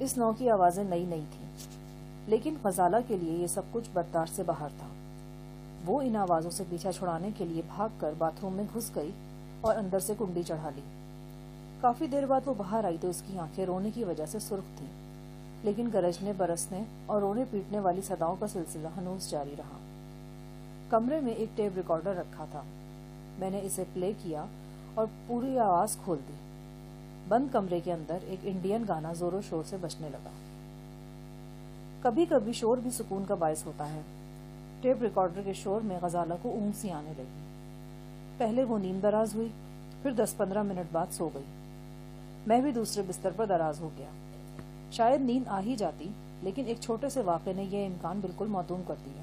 اس نو کی آوازیں نئی نئی تھیں، لیکن غزالہ کے لیے یہ سب کچھ برداشت سے باہر تھا۔ وہ ان آوازوں سے پیچھا چھڑانے کے لیے بھاگ کر باتھ روم میں گھس گئی اور اندر سے کنڈی چڑھا لی۔ کافی دیر بعد وہ باہر آئی تو اس کی آنکھیں رونے کی وجہ سے سرخ تھیں، لیکن گرجنے برسنے اور رونے پیٹنے والی صداؤں کا سلسلہ ہنوز جاری رہا۔ کمرے میں ایک ٹیپ ریکارڈر رکھا تھا۔ میں نے اسے پلے کیا اور پوری آواز کھول دی۔ بند کمرے کے اندر ایک انڈین گانا زور و شور سے بجنے لگا۔ کبھی کبھی شور بھی سکون کا باعث ہوتا ہے۔ ٹیپ ریکارڈر کے شور میں غزالہ کو اونگ سی آنے لگی۔ پہلے وہ نیم دراز ہوئی، پھر 10-15 منٹ بعد سو گئی۔ میں بھی دوسرے بستر پر دراز ہو گیا۔ شاید نیند آ ہی جاتی، لیکن ایک چھوٹے سے واقعے نے یہ امکان بالکل معدوم کر دیا۔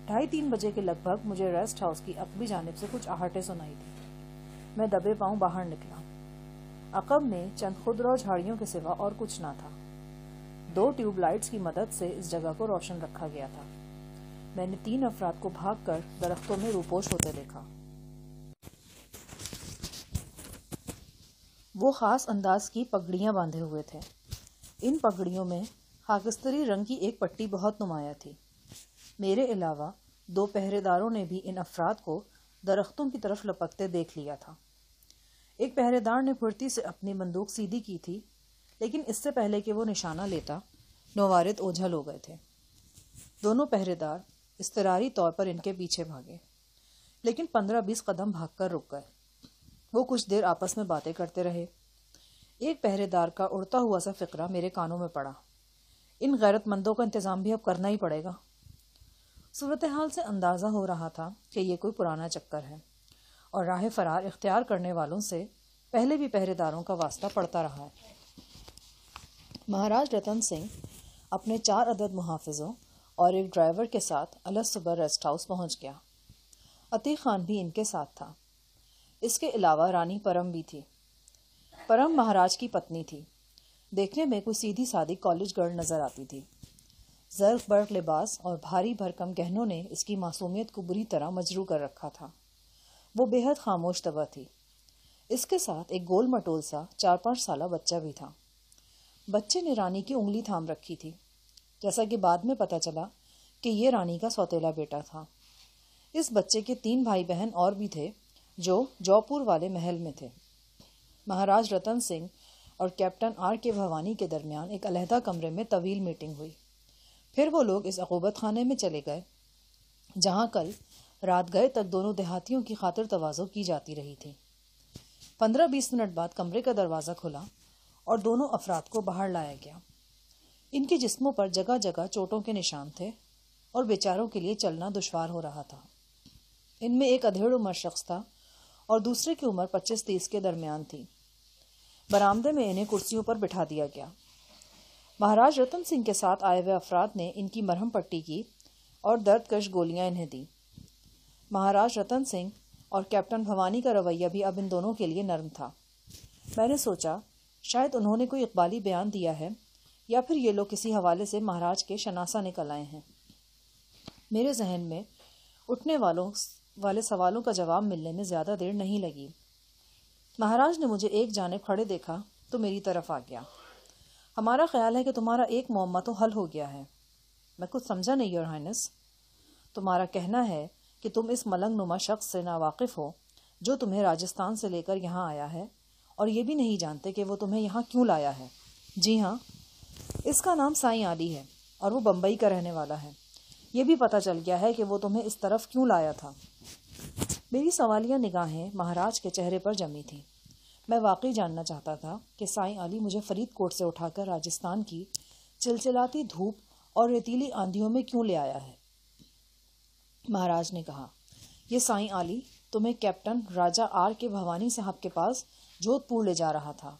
2:30-3 بجے کے لگ بھگ مجھے ریسٹ ہاؤس کی عقبی جانب سے کچھ آہٹیں سنائی دی۔ میں دبے پاؤں باہر نکلا۔ عقب میں چند خودرو جھاڑیوں کے سوا اور کچھ نہ تھا۔ 2 ٹیوب لائٹس کی مدد سے اس جگہ کو روشن رکھا گیا تھا۔ میں نے 3 افراد کو بھاگ کر درختوں میں روپوش ہوتے دیکھا۔ وہ خاص انداز کی پگڑیاں باندھے ہوئے تھے۔ ان پگڑیوں میں خاکستری رنگ کی ایک پٹی بہت نمایاں تھی۔ میرے علاوہ 2 پہرے داروں نے بھی ان افراد کو درختوں کی طرف لپکتے دیکھ لیا تھا۔ ایک پہرے دار نے پھرتی سے اپنی بندوق سیدھی کی تھی، لیکن اس سے پہلے کہ وہ نشانہ لیتا، نوارد اوجھل ہو گئے تھے۔ دونوں پہرے دار اضطراری طور پر ان کے پیچھے بھاگے، لیکن 15-20 قدم بھاگ کر رک گئے۔ وہ کچھ دیر آپس میں باتیں کرتے رہے۔ ایک پہرے دار کا اڑتا ہوا سا فقرہ میرے کانوں میں پڑا، ان غیرت مندوں کا انتظام بھی اب کرنا ہی پڑے گا۔ صورتحال سے اندازہ ہو رہا تھا کہ یہ کوئی پرانا چکر ہے، اور راہ فرار اختیار کرنے والوں سے پہلے بھی پہرے داروں کا واسطہ پڑتا رہا ہے۔ مہاراج رتن سنگھ اپنے 4 عدد محافظوں اور ایک ڈرائیور کے ساتھ الگ صبح ریسٹ ہاؤس پہنچ گیا۔ عتیق خان بھی ان کے ساتھ تھا۔ اس کے علاوہ رانی پرم بھی تھی۔ پرم مہاراج کی پتنی تھی۔ دیکھنے میں کوئی سیدھی سادی کالج گرل نظر آتی تھی۔ زرق برق لباس اور بھاری بھرکم گہنوں نے اس کی معصومیت کو بری طرح مجروح کر رکھا تھا۔ وہ بے حد خاموش طبع تھی۔ اس کے ساتھ ایک گول مٹول سا 4-5 سالہ بچہ بھی تھا۔ بچے نے رانی کی انگلی تھام رکھی تھی، جیسا کہ بعد میں پتہ چلا کہ یہ رانی کا سوتیلا بیٹا تھا۔ اس بچے کے 3 بھائی بہن اور بھی تھے جو جوپور والے محل میں تھے۔ مہاراج رتن سنگھ اور کیپٹن آر کے بھوانی کے درمیان ایک علیحدہ کمرے میں طویل میٹنگ ہوئی۔ پھر وہ لوگ اس عقوبت خانے میں چلے گئے جہاں کل رات گئے تک دونوں دیہاتیوں کی خاطر تواضع کی جاتی رہی تھی۔ 15-20 منٹ بعد کمرے کا دروازہ کھلا اور دونوں افراد کو باہر لایا گیا۔ ان کے جسموں پر جگہ جگہ چوٹوں کے نشان تھے اور بیچاروں کے لیے چلنا دشوار ہو رہا تھا۔ ان میں ایک ادھیڑ عمر شخص تھا اور دوسرے کی عمر 25-30 کے درمیان تھی۔ برآمدے میں انہیں کرسیوں پر بٹھا دیا گیا۔ مہاراج رتن سنگھ کے ساتھ آئے ہوئے افراد نے ان کی مرہم پٹی کی اور درد کش گولیاں انہیں دی۔ مہاراج رتن سنگھ اور کیپٹن بھوانی کا رویہ بھی اب ان دونوں کے لیے نرم تھا۔ میں نے سوچا شاید انہوں نے کوئی اقبالی بیان دیا ہے یا پھر یہ لوگ کسی حوالے سے مہاراج کے شناسہ نکل آئے ہیں۔ میرے ذہن میں اٹھنے والے سوالوں کا جواب ملنے میں زیادہ دیر نہیں لگی۔ مہاراج نے مجھے ایک جانب کھڑے دیکھا تو میری طرف آ گیا۔ ہمارا خیال ہے کہ تمہارا ایک معمہ تو حل ہو گیا ہے۔ میں کچھ سمجھا نہیں یور ہائنس۔ تمہارا کہنا ہے کہ تم اس ملنگ نما شخص سے ناواقف ہو جو تمہیں راجستھان سے لے کر یہاں آیا ہے، اور یہ بھی نہیں جانتے کہ وہ تمہیں یہاں کیوں لایا ہے۔ جی ہاں، اس کا نام سائیں علی ہے اور وہ بمبئی کا رہنے والا ہے۔ یہ بھی پتہ چل گیا ہے کہ وہ تمہیں اس طرف کیوں لایا تھا۔ میری سوالیہ نگاہیں مہاراج کے چہرے پر جمی تھیں۔ میں واقعی جاننا چاہتا تھا کہ سائیں علی مجھے فرید کوٹ سے اٹھا کر راجستھان کی چلچلاتی دھوپ اور ریتیلی آندھیوں میں کیوں لے آیا ہے۔ مہاراج نے کہا، یہ سائیں علی تمہیں کیپٹن راجہ آر کے بھوانی صاحب کے پاس جودھ پور لے جا رہا تھا۔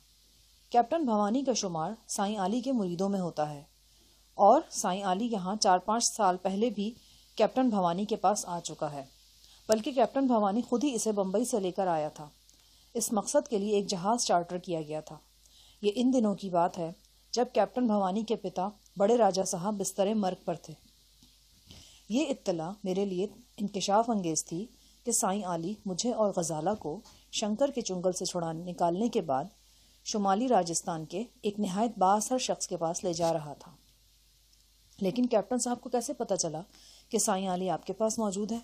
کیپٹن بھوانی کا شمار سائیں علی کے مریدوں میں ہوتا ہے، اور سائیں علی یہاں 4-5 سال پہلے بھی کیپٹن بھوانی کے پاس آ چکا ہے، بلکہ کیپٹن بھوانی خود ہی اسے بمبئی سے لے کر آیا تھا۔ اس مقصد کے لیے ایک جہاز چارٹر کیا گیا تھا۔ یہ ان دنوں کی بات ہے جب کیپٹن بھوانی کے پتا بڑے راجہ صاحب بستر مرگ پر تھے۔ یہ اطلاع میرے لیے انکشاف انگیز تھی کہ سائیں علی مجھے اور غزالہ کو شنکر کے چنگل سے نکالنے کے بعد شمالی راجستھان کے ایک نہایت بااثر شخص کے پاس لے جا رہا تھا۔ لیکن کیپٹن صاحب کو کیسے پتہ چلا کہ سائیں علی آپ کے پاس موجود ہے؟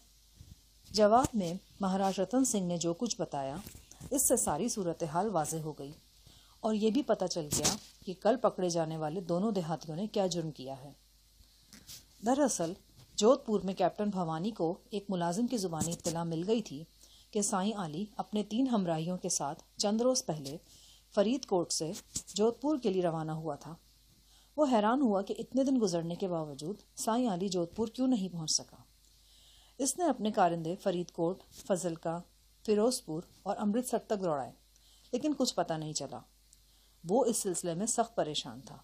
جواب میں مہاراج رتن سنگھ نے جو کچھ بتایا اس سے ساری صورتحال واضح ہو گئی، اور یہ بھی پتہ چل گیا کہ کل پکڑے جانے والے دونوں دیہاتیوں نے کیا جرم کیا ہے۔ دراصل جودھ پور میں کیپٹن بھوانی کو ایک ملازم کی زبانی اطلاع مل گئی تھی کہ سائیں علی اپنے 3 ہمراہیوں کے ساتھ چند روز پہلے فرید کوٹ سے جودھ پور کے لیے روانہ ہوا تھا۔ وہ حیران ہوا کہ اتنے دن گزرنے کے باوجود سائیں علی جودھ پور کیوں نہیں پہنچ سکا۔ اس نے اپنے کارندے فرید کوٹ، فضلکا، فیروز پور اور امرتسر تک دوڑائے، لیکن کچھ پتہ نہیں چلا۔ وہ اس سلسلے میں سخت پریشان تھا۔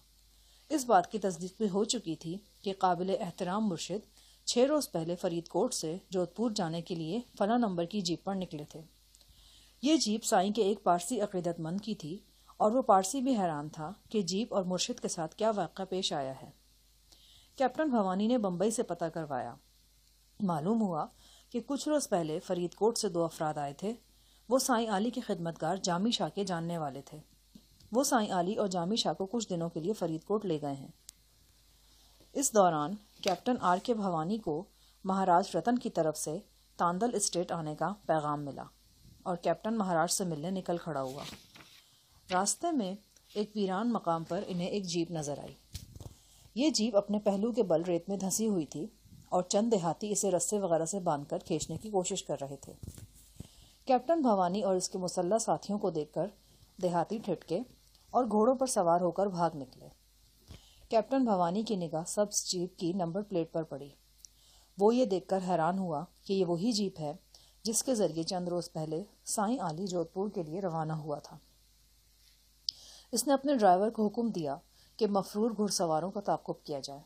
اس بات کی تصدیق بھی ہو چکی تھی کہ قابل احترام مرشد 6 روز پہلے فرید کوٹ سے جودھ پور جانے کے لیے فلاں نمبر کی جیپ پر نکلے تھے۔ یہ جیپ سائیں کے ایک پارسی عقیدت مند کی تھی، اور وہ پارسی بھی حیران تھا کہ جیپ اور مرشد کے ساتھ کیا واقعہ پیش آیا ہے۔ کیپٹن بھوانی نے بمبئی سے پتہ کروایا۔ معلوم ہوا کہ کچھ روز پہلے فرید کوٹ سے 2 افراد آئے تھے۔ وہ سائیں علی کے خدمتگار جامی شاہ کے جاننے والے تھے۔ وہ سائیں علی اور جامی شاہ کو کچھ دنوں کے لیے فرید کوٹ لے گئے ہیں۔ اس دوران کیپٹن آر کے بھوانی کو مہاراج رتن کی طرف سے تاندل اسٹیٹ آنے کا پیغام ملا، اور کیپٹن مہاراج سے ملنے نکل کھڑا ہوا۔ راستے میں ایک ویران مقام پر انہیں ایک جیپ نظر آئی۔ یہ جیپ اپنے پہلو کے بل ریت میں دھسی ہوئی تھی، اور چند دیہاتی اسے رسے وغیرہ سے باندھ کر کھینچنے کی کوشش کر رہے تھے۔ کیپٹن بھوانی اور اس کے مسلح ساتھیوں کو دیکھ کر دیہاتی ٹھٹکے اور گھوڑوں پر سوار ہو کر بھاگ نکلے۔ کیپٹن بھوانی کی نگاہ سبز جیپ کی نمبر پلیٹ پر پڑی۔ وہ یہ دیکھ کر حیران ہوا کہ یہ وہی جیپ ہے جس کے ذریعے چند روز پہلے سائیں علی جودھ پور کے لیے روانہ ہوا تھا۔ اس نے اپنے ڈرائیور کو حکم دیا کہ مفرور گھڑ سواروں کا تعاقب کیا جائے۔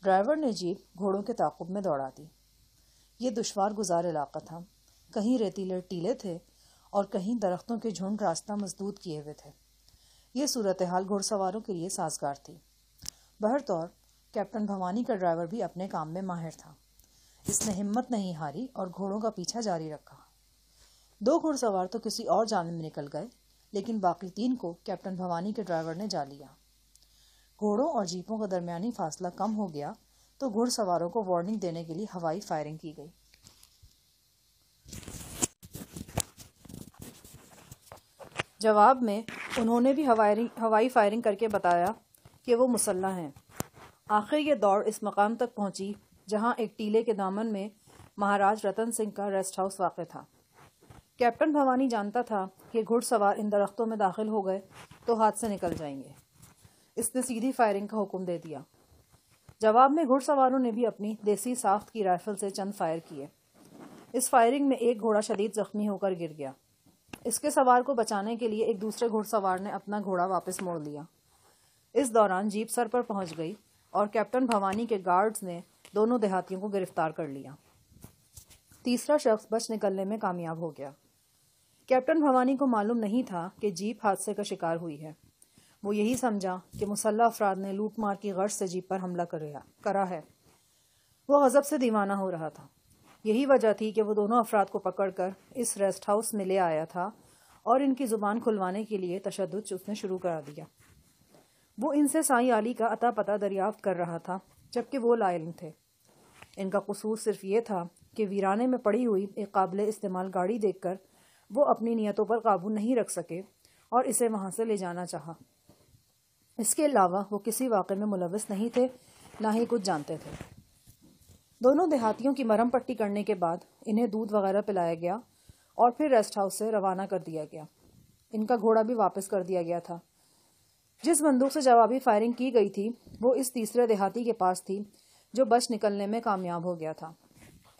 ڈرائیور نے جیپ گھوڑوں کے تعاقب میں دوڑا دی۔ یہ دشوار گزار علاقہ تھا۔ کہیں ریتیلے ٹیلے تھے اور کہیں درختوں کے جھنڈ راستہ مسدود کیے ہوئے تھے۔ یہ صورتحال گھڑ سواروں کے لیے سازگار تھی۔ بہرطور کیپٹن بھوانی کا ڈرائیور بھی اپنے کام میں ماہر تھا۔ اس نے ہمت نہیں ہاری اور گھوڑوں کا پیچھا جاری رکھا۔ 2 گھڑ سوار تو کسی اور جانب میں نکل گئے، لیکن باقی 3 کو کیپٹن بھوانی کے ڈرائیور نے جا لیا۔ گھوڑوں اور جیپوں کا درمیانی فاصلہ کم ہو گیا تو گھڑ سواروں کو وارننگ دینے کے لیے ہوائی فائرنگ کی گئی۔ جواب میں انہوں نے بھی ہوائی فائرنگ کر کے بتایا کہ وہ مسلح ہیں۔ آخر یہ دوڑ اس مقام تک پہنچی جہاں ایک ٹیلے کے دامن میں مہاراج رتن سنگھ کا ریسٹ ہاؤس واقع تھا۔ کیپٹن بھوانی جانتا تھا کہ گھڑ سوار ان درختوں میں داخل ہو گئے تو ہاتھ سے نکل جائیں گے۔ اس نے سیدھی فائرنگ کا حکم دے دیا۔ جواب میں گھڑ سواروں نے بھی اپنی دیسی ساخت کی رائفل سے چند فائر کیے۔ اس فائرنگ میں ایک گھوڑا شدید زخمی ہو کر گر گیا۔ اس کے سوار کو بچانے کے لیے ایک دوسرے گھڑ سوار نے اپنا گھوڑا واپس موڑ لیا۔ اس دوران جیپ سر پر پہنچ گئی اور کیپٹن بھوانی کے گارڈز نے دونوں دیہاتیوں کو گرفتار کر لیا۔ تیسرا شخص بچ نکلنے میں کامیاب ہو گیا۔ کیپٹن بھوانی کو معلوم نہیں تھا کہ جیپ حادثے کا شکار ہوئی ہے۔ وہ یہی سمجھا کہ مسلح افراد نے لوٹ مار کی غرض سے جیپ پر حملہ کرا ہے۔ وہ غضب سے دیوانہ ہو رہا تھا۔ یہی وجہ تھی کہ وہ دونوں افراد کو پکڑ کر اس ریسٹ ہاؤس میں لے آیا تھا اور ان کی زبان کھلوانے کے لیے تشدد اس نے شروع کرا دیا۔ وہ ان سے سائیں علی کا اتا پتہ دریافت کر رہا تھا، جبکہ وہ لا علم تھے۔ ان کا قصور صرف یہ تھا کہ ویرانے میں پڑی ہوئی ایک قابل استعمال گاڑی دیکھ کر وہ اپنی نیتوں پر قابو نہیں رکھ سکے اور اسے وہاں سے لے جانا چاہا۔ اس کے علاوہ وہ کسی واقعے میں ملوث نہیں تھے، نہ ہی کچھ جانتے تھے۔ دونوں دیہاتیوں کی مرہم پٹی کرنے کے بعد انہیں دودھ وغیرہ پلایا گیا اور پھر ریسٹ ہاؤس سے روانہ کر دیا گیا۔ ان کا گھوڑا بھی واپس کر دیا گیا تھا۔ جس بندوق سے جوابی فائرنگ کی گئی تھی وہ اس تیسرے دیہاتی کے پاس تھی جو بچ نکلنے میں کامیاب ہو گیا تھا۔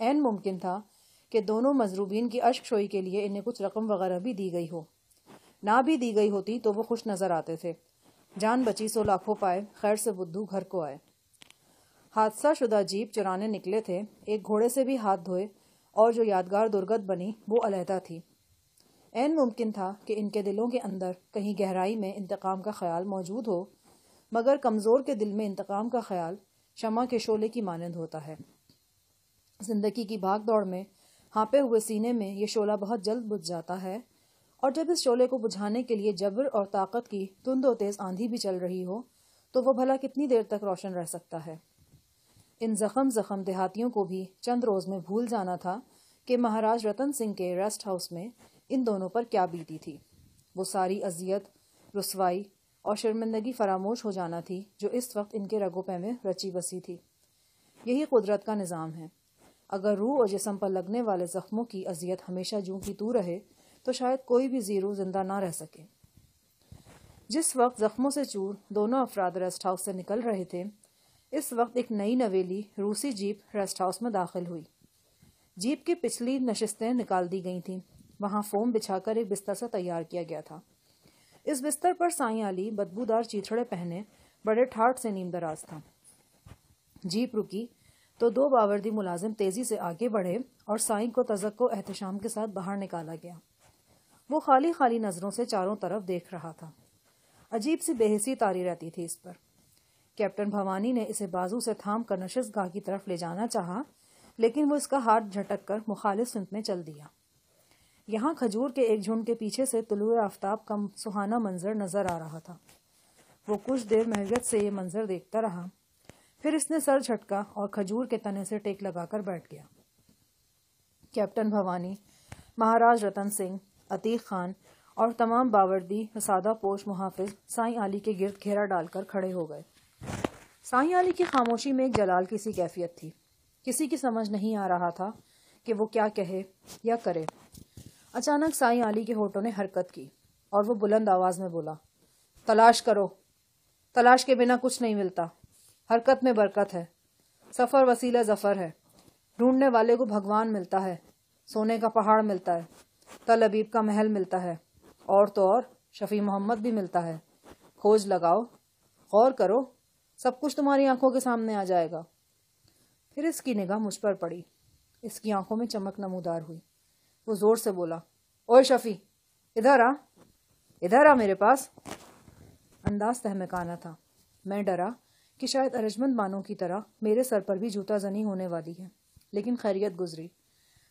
عین ممکن تھا کہ دونوں مضروبین کی اشک شوئی کے لیے انہیں کچھ رقم وغیرہ بھی دی گئی ہو۔ نہ بھی دی گئی ہوتی تو وہ خوش نظر آتے تھے۔ جان بچی سو لاکھوں پائے، خیر سے بدھو گھر کو آئے۔ حادثہ شدہ جیپ چرانے نکلے تھے، ایک گھوڑے سے بھی ہاتھ دھوئے، اور جو یادگار درگت بنی وہ علیحدہ تھی۔ عین ممکن تھا کہ ان کے دلوں کے اندر کہیں گہرائی میں انتقام کا خیال موجود ہو، مگر کمزور کے دل میں انتقام کا خیال شمع کے شعلے کی مانند ہوتا ہے۔ زندگی کی بھاگ دوڑ میں ہانپے ہوئے سینے میں یہ شعلہ بہت جلد بجھ جاتا ہے اور جب اس شعلے کو بجھانے کے لیے جبر اور طاقت کی تند و تیز آندھی بھی چل رہی ہو تو وہ بھلا کتنی دیر تک روشن رہ سکتا ہے؟ ان زخم دیہاتیوں کو بھی چند روز میں بھول جانا تھا کہ مہاراج رتن سنگھ کے ریسٹ ہاؤس میں ان دونوں پر کیا بیتی تھی۔ وہ ساری اذیت، رسوائی اور شرمندگی فراموش ہو جانا تھی جو اس وقت ان کے رگو پے میں رچی بسی تھی۔ یہی قدرت کا نظام ہے۔ اگر روح اور جسم پر لگنے والے زخموں کی اذیت ہمیشہ جوں کی تو رہے تو شاید کوئی بھی زیرو زندہ نہ رہ سکے۔ جس وقت زخموں سے چور دونوں افراد ریسٹ ہاؤس سے نکل رہے تھے، اس وقت ایک نئی نویلی روسی جیپ ریسٹ ہاؤس میں داخل ہوئی۔ جیپ کی پچھلی نشستیں نکال دی گئی تھیں۔ وہاں فوم بچھا کر ایک بستر سے تیار کیا گیا تھا۔ اس بستر پر سائیں علی بدبودار چیتھڑے پہنے بڑے ٹھاٹ سے نیم دراز تھا۔ جیپ رکی تو دو باوردی ملازم تیزی سے آگے بڑھے اور سائیں کو تذکر و احتشام کے ساتھ باہر نکالا گیا۔ وہ خالی نظروں سے چاروں طرف دیکھ رہا تھا۔ عجیب سی بے حسی طاری رہتی تھی اس پر۔ کیپٹن بھوانی نے اسے بازو سے تھام کر نشست گاہ کی طرف لے جانا چاہا، لیکن وہ اس کا ہاتھ جھٹک کر مخالف سمت میں چل دیا۔ یہاں کھجور کے ایک جھنڈ کے پیچھے سے طلوع آفتاب کا سہانا منظر نظر آ رہا تھا۔ وہ کچھ دیر محویت سے یہ منظر دیکھتا رہا، پھر اس نے سر جھٹکا اور کھجور کے تنے سے ٹیک لگا کر بیٹھ گیا۔ کیپٹن بھوانی، مہاراج رتن سنگھ، عتیق خان اور تمام باوردی و سادہ پوش محافظ سائیں علی کے گرد گھیرا ڈال کر کھڑے ہو گئے۔ سائیں علی کی خاموشی میں ایک جلال کی سی کیفیت تھی۔ کسی کی سمجھ نہیں آ رہا تھا کہ وہ کیا کہے یا کرے۔ اچانک سائیں علی کے ہونٹوں نے حرکت کی اور وہ بلند آواز میں بولا، تلاش کرو، تلاش کے بنا کچھ نہیں ملتا، حرکت میں برکت ہے، سفر وسیلہ ظفر ہے، ڈھونڈنے والے کو بھگوان ملتا ہے، سونے کا پہاڑ ملتا ہے، تل ابیب کا محل ملتا ہے، اور تو اور شفیع محمد بھی ملتا ہے۔ کھوج لگاؤ، غور کرو، سب کچھ تمہاری آنکھوں کے سامنے آ جائے گا۔ پھر اس کی نگاہ مجھ پر پڑی۔ اس کی آنکھوں میں چمک نمودار ہوئی۔ وہ زور سے بولا، اوے شفیع، ادھر آ میرے پاس۔ انداز تہمکانہ تھا۔ میں ڈرا کہ شاید ارجمند بانوں کی طرح میرے سر پر بھی جوتا زنی ہونے والی ہے، لیکن خیریت گزری۔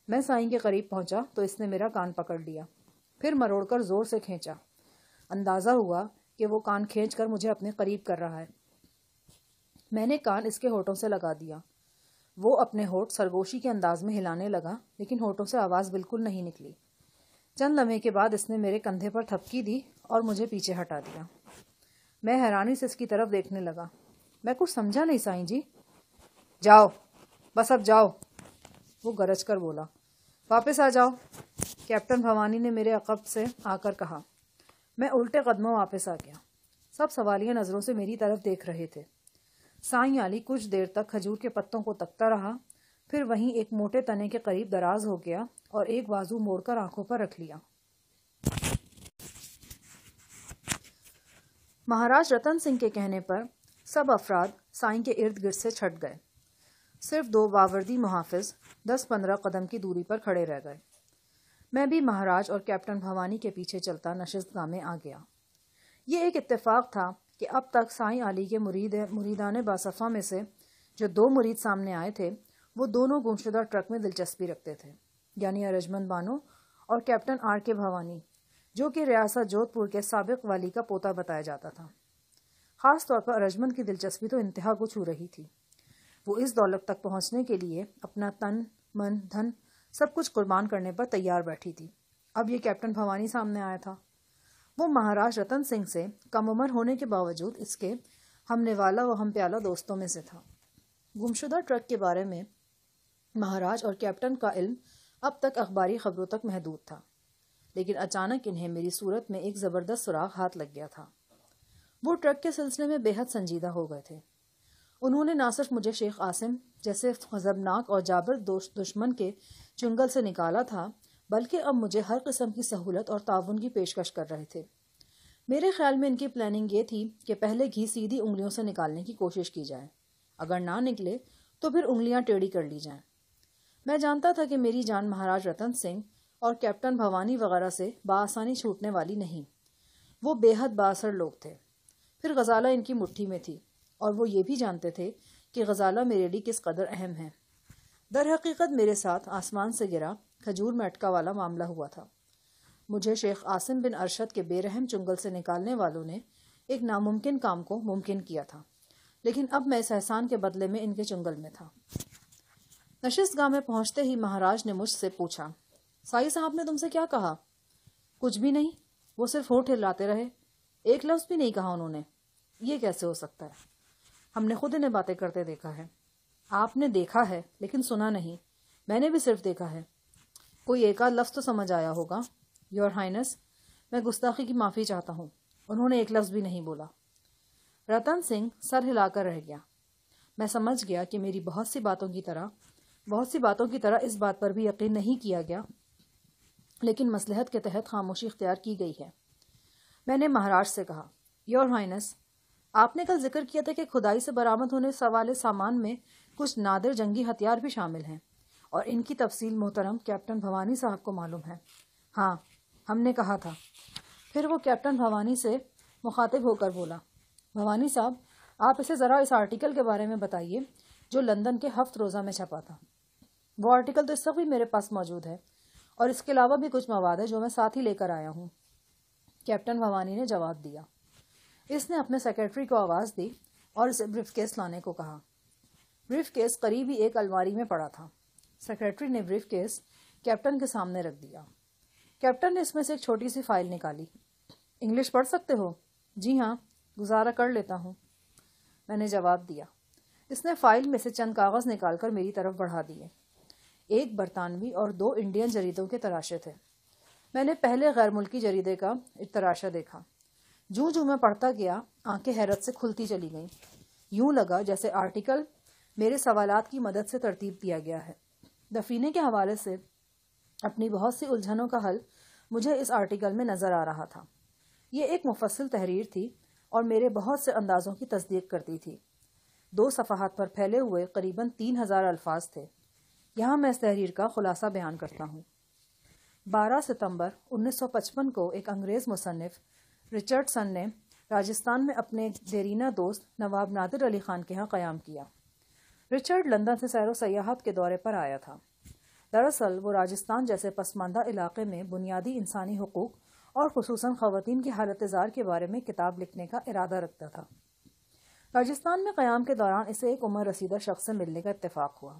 میں سائیں کے قریب پہنچا تو اس نے میرا کان پکڑ لیا، پھر مروڑ کر زور سے کھینچا۔ اندازہ ہوا کہ وہ کان کھینچ کر مجھے اپنے قریب کر رہا ہے۔ میں نے کان اس کے ہونٹوں سے لگا دیا۔ وہ اپنے ہونٹ سرگوشی کے انداز میں ہلانے لگا، لیکن ہونٹوں سے آواز بالکل نہیں نکلی۔ چند لمحے کے بعد اس نے میرے کندھے پر تھپکی دی اور مجھے پیچھے ہٹا دیا۔ میں حیرانی سے اس کی طرف دیکھنے لگا۔ میں کچھ سمجھا نہیں سائیں جی۔ جاؤ، بس اب جاؤ، وہ گرج کر بولا۔ واپس آ جاؤ، کیپٹن بھوانی نے میرے عقب سے آ کر کہا۔ میں الٹے قدموں واپس آ گیا۔ سب سوالیہ نظروں سے میری طرف دیکھ رہے تھے۔ سائیں علی کچھ دیر تک کھجور کے پتوں کو تکتا رہا، پھر وہیں ایک موٹے تنے کے قریب دراز ہو گیا اور ایک بازو موڑ کر آنکھوں پر رکھ لیا۔ مہاراج رتن سنگھ کے کہنے پر سب افراد سائیں کے ارد گرد سے چھٹ گئے۔ صرف دو باوردی محافظ 10-15 قدم کی دوری پر کھڑے رہ گئے۔ میں بھی مہاراج اور کیپٹن بھوانی کے پیچھے چلتا نشست گاہ میں آ گیا۔ یہ ایک اتفاق تھا کہ اب تک سائیں علی کے مریدان باصفہ میں سے جو 2 مرید سامنے آئے تھے، وہ دونوں گمشدہ ٹرک میں دلچسپی رکھتے تھے، یعنی ارجمند بانو اور کیپٹن آر کے بھوانی، جو کہ ریاست جودھ پور کے سابق والی کا پوتا بتایا جاتا تھا۔ خاص طور پر ارجمند کی دلچسپی تو انتہا کو چھو رہی تھی۔ وہ اس دولت تک پہنچنے کے لیے اپنا تن، من، دھن سب کچھ قربان کرنے پر تیار بیٹھی تھی۔ اب یہ کیپٹن بھوانی سامنے آیا تھا۔ وہ مہاراج رتن سنگھ سے کم عمر ہونے کے باوجود اس کے ہم نوالا و ہم پیالہ دوستوں میں سے تھا۔ گمشدہ ٹرک کے بارے میں مہاراج اور کیپٹن کا علم اب تک اخباری خبروں تک محدود تھا، لیکن اچانک انہیں میری صورت میں ایک زبردست سراغ ہاتھ لگ گیا تھا۔ وہ ٹرک کے سلسلے میں بے حد سنجیدہ ہو گئے تھے۔ انہوں نے نہ صرف مجھے شیخ عاصم جیسے غضبناک اور جابر دشمن کے چنگل سے نکالا تھا، بلکہ اب مجھے ہر قسم کی سہولت اور تعاون کی پیشکش کر رہے تھے۔ میرے خیال میں ان کی پلاننگ یہ تھی کہ پہلے گھی سیدھی انگلیوں سے نکالنے کی کوشش کی جائے، اگر نہ نکلے تو پھر انگلیاں ٹیڑھی کر لی جائیں۔ میں جانتا تھا کہ میری جان مہاراج رتن سنگھ اور کیپٹن بھوانی وغیرہ سے بآسانی چھوٹنے والی نہیں۔ وہ بے حد بااثر لوگ تھے۔ پھر غزالہ ان کی مٹھی میں تھی، اور وہ یہ بھی جانتے تھے کہ غزالہ میرے لیے کس قدر اہم ہے۔ در حقیقت میرے ساتھ آسمان سے گرا کھجور میں اٹکا والا معاملہ ہوا تھا۔ مجھے شیخ عاصم بن ارشد کے بے رحم چنگل سے نکالنے والوں نے ایک ناممکن کام کو ممکن کیا تھا، لیکن اب میں اس احسان کے بدلے میں ان کے چنگل میں تھا۔ نشست گاہ میں پہنچتے ہی مہاراج نے مجھ سے پوچھا، سائی صاحب نے تم سے کیا کہا؟ کچھ بھی نہیں، وہ صرف ہونٹ ہلاتے رہے، ایک لفظ بھی نہیں کہا انہوں نے۔ یہ کیسے ہو سکتا ہے؟ ہم نے خود انہیں باتیں کرتے دیکھا ہے۔ آپ نے دیکھا ہے لیکن سنا نہیں، میں نے بھی صرف دیکھا ہے۔ کوئی ایک آدھ لفظ تو سمجھ آیا ہوگا۔ یور ہائنس، میں گستاخی کی معافی چاہتا ہوں، انہوں نے ایک لفظ بھی نہیں بولا۔ رتن سنگھ سر ہلا کر رہ گیا۔ میں سمجھ گیا کہ میری بہت سی باتوں کی طرح اس بات پر بھی یقین نہیں کیا گیا، لیکن مصلحت کے تحت خاموشی اختیار کی گئی ہے۔ میں نے مہاراج سے کہا، یور ہائنس، آپ نے کل ذکر کیا تھا کہ کھدائی سے برآمد ہونے والے سامان میں کچھ نادر جنگی ہتھیار بھی شامل ہیں، اور ان کی تفصیل محترم کیپٹن بھوانی صاحب کو معلوم ہے۔ ہاں، ہم نے کہا تھا۔ پھر وہ کیپٹن بھوانی سے مخاطب ہو کر بولا، بھوانی صاحب، آپ اسے ذرا اس آرٹیکل کے بارے میں بتائیے جو لندن کے ہفت روزہ میں چھپا تھا۔ وہ آرٹیکل تو اس وقت بھی میرے پاس موجود ہے، اور اس کے علاوہ بھی کچھ مواد ہے جو میں ساتھ ہی لے کر آیا ہوں۔ کیپٹن بھوانی نے جواب دیا۔ اس نے اپنے سیکرٹری کو آواز دی اور اسے بریف کیس لانے کو کہا۔ بریف کیس قریب ہی ایک الماری میں پڑا تھا۔ سیکرٹری نے بریف کیس کیپٹن کے سامنے رکھ دیا۔ کیپٹن نے اس میں سے ایک چھوٹی سی فائل نکالی۔ انگلش پڑھ سکتے ہو؟ جی ہاں، گزارا کر لیتا ہوں، میں نے جواب دیا۔ اس نے فائل میں سے چند کاغذ نکال کر میری طرف بڑھا دیے۔ ایک برطانوی اور 2 انڈین جریدوں کے تراشے تھے۔ میں نے پہلے غیر ملکی جریدے کا تراشا دیکھا۔ جو میں پڑھتا گیا، آنکھیں حیرت سے کھلتی چلی گئیں۔ یوں لگا جیسے آرٹیکل میرے سوالات کی مدد سے ترتیب دیا گیا ہے۔ دفینے کے حوالے سے اپنی بہت سی الجھنوں کا حل مجھے اس آرٹیکل میں نظر آ رہا تھا۔ یہ ایک مفصل تحریر تھی اور میرے بہت سے اندازوں کی تصدیق کرتی تھی۔ 2 صفحات پر پھیلے ہوئے قریباً 3000 الفاظ تھے۔ یہاں میں اس تحریر کا خلاصہ بیان کرتا ہوں۔ 12 ستمبر 1955 کو ایک انگریز مصنف رچرڈسن نے راجستھان میں اپنے دیرینہ دوست نواب نادر علی خان کے ہاں قیام کیا۔ رچرڈ لندن سے سیر و سیاحت کے دورے پر آیا تھا۔ دراصل وہ راجستھان جیسے پسماندہ علاقے میں بنیادی انسانی حقوق اور خصوصاً خواتین کی حالت زار کے بارے میں کتاب لکھنے کا ارادہ رکھتا تھا۔ راجستھان میں قیام کے دوران اسے ایک عمر رسیدہ شخص سے ملنے کا اتفاق ہوا۔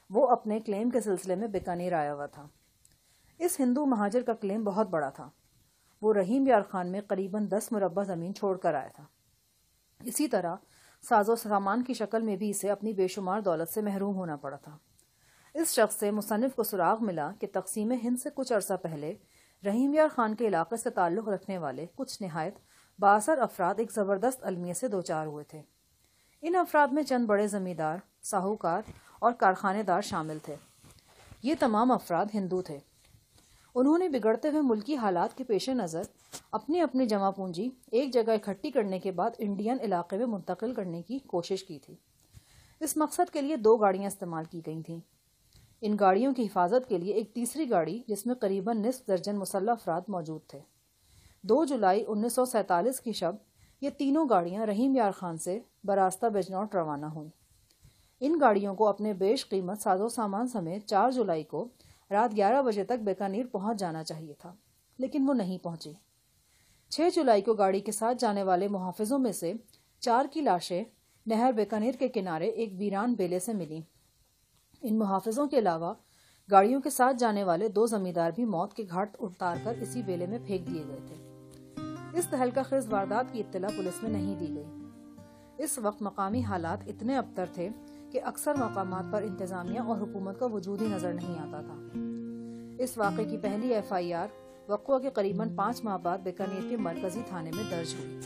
وہ اپنے کلیم کے سلسلے میں بیکانیر آیا ہوا تھا۔ اس ہندو مہاجر کا کلیم بہت بڑا تھا۔ وہ رحیم یار خان میں قریباً 10 مربع زمین چھوڑ کر آیا تھا۔ اسی طرح ساز و سامان کی شکل میں بھی اسے اپنی بے شمار دولت سے محروم ہونا پڑا تھا۔ اس شخص سے مصنف کو سراغ ملا کہ تقسیم ہند سے کچھ عرصہ پہلے رحیم یار خان کے علاقے سے تعلق رکھنے والے کچھ نہایت بااثر افراد ایک زبردست المیے سے دوچار ہوئے تھے۔ ان افراد میں چند بڑے زمیندار، ساہوکار اور کارخانے دار شامل تھے۔ یہ تمام افراد ہندو تھے۔ انہوں نے بگڑتے ہوئے ملکی حالات کے پیش نظر اپنی اپنی جمع پونجی ایک جگہ اکٹھی کرنے کے بعد انڈین علاقے میں منتقل کرنے کی کوشش کی تھی۔ اس مقصد کے لیے 2 گاڑیاں استعمال کی گئی تھیں۔ ان گاڑیوں کی حفاظت کے لیے ایک تیسری گاڑی جس میں قریباً نصف درجن مسلح افراد موجود تھے۔ 2 جولائی 1947 کی شب یہ تینوں گاڑیاں رحیم یار خان سے براستہ بجنوٹ روانہ ہوئیں۔ ان گاڑیوں کو اپنے بیش قیمت ساز و سامان سمیت 4 جولائی کو رات 11 بجے تک بیکانیر پہنچ جانا چاہیے تھا، لیکن وہ نہیں پہنچی۔ 6 جولائی کو گاڑی کے ساتھ جانے والے محافظوں میں سے 4 کی لاشیں نہر بیکانیر کے کنارے ایک ویران بیلے سے ملیں۔ ان محافظوں کے علاوہ گاڑیوں کے ساتھ جانے والے 2 زمیندار بھی موت کے گھاٹ اتار کر اسی بیلے میں پھینک دیے گئے تھے۔ اس تہلکہ خیز واردات کی اطلاع پولیس میں نہیں دی گئی۔ اس وقت مقامی حالات اتنے ابتر تھے کہ اکثر مقامات پر انتظامیہ اور حکومت کا وجود ہی نظر نہیں آتا تھا۔ اس واقعے کی پہلی FIR وقوع کے قریباً 5 ماہ بعد بیکانیر کے مرکزی تھانے میں درج ہوئی۔